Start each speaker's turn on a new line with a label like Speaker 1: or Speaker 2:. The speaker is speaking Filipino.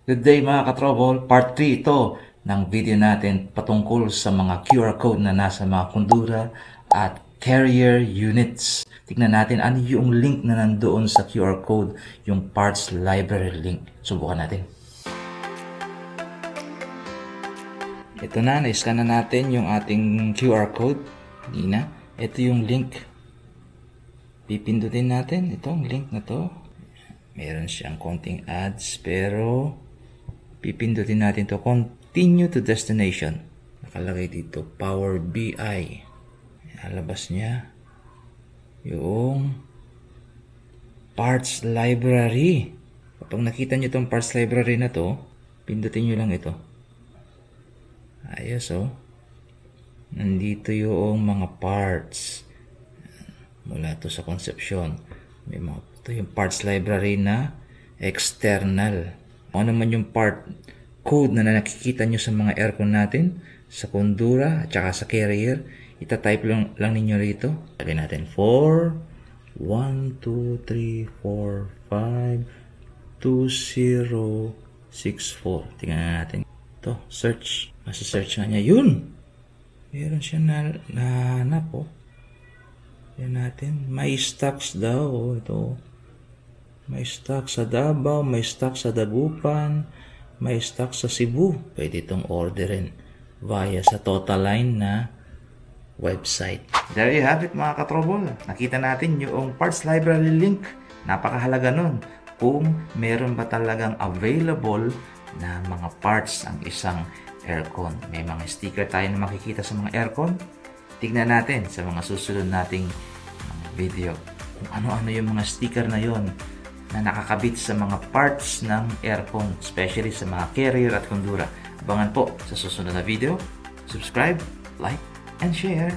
Speaker 1: Good day mga ka-trouble, part 3 ito ng video natin patungkol sa mga QR code na nasa mga kundura at carrier units. Tignan natin ano yung link na nandoon sa QR code, yung parts library link. Subukan natin. Ito na, na-scan na natin yung ating QR code. Hindi na. Ito yung link. Pipindutin natin itong link na to. Meron siyang konting ads pero pipindutin natin to continue to destination. Nakalagay dito Power BI. Alabas niya yung parts library. Kapag nakita nyo itong parts library na to, pindutin nyo lang ito. Ayos oh. Nandito yung mga parts. Mula to sa conception. May mga, ito yung parts library na external. Ano naman yung part code na nakikita nyo sa mga aircon natin, sa kundura, at saka sa carrier, itatype lang ninyo rito. Lagay natin 4, 1, 2, 3, 4, 5, 2, 0, 6, 4. Tingnan natin. Ito, search. Masa-search na niya. Yun! Meron siya nahanap oh. Yan natin. May stocks daw. Oh, ito. May stock sa Davao, may stock sa Dagupan, may stock sa Cebu. Pwede itong orderin via sa Totaline na website. There you have it mga katrobol. Nakita natin yung parts library link. Napakahalaga nun. Kung meron ba talagang available na mga parts ang isang aircon. May mga sticker tayo na makikita sa mga aircon. Tignan natin sa mga susunod nating video kung ano-ano yung mga sticker na yon na nakakabit sa mga parts ng aircon, especially sa mga carrier at kundura. Abangan po sa susunod na video. Subscribe, like, and share.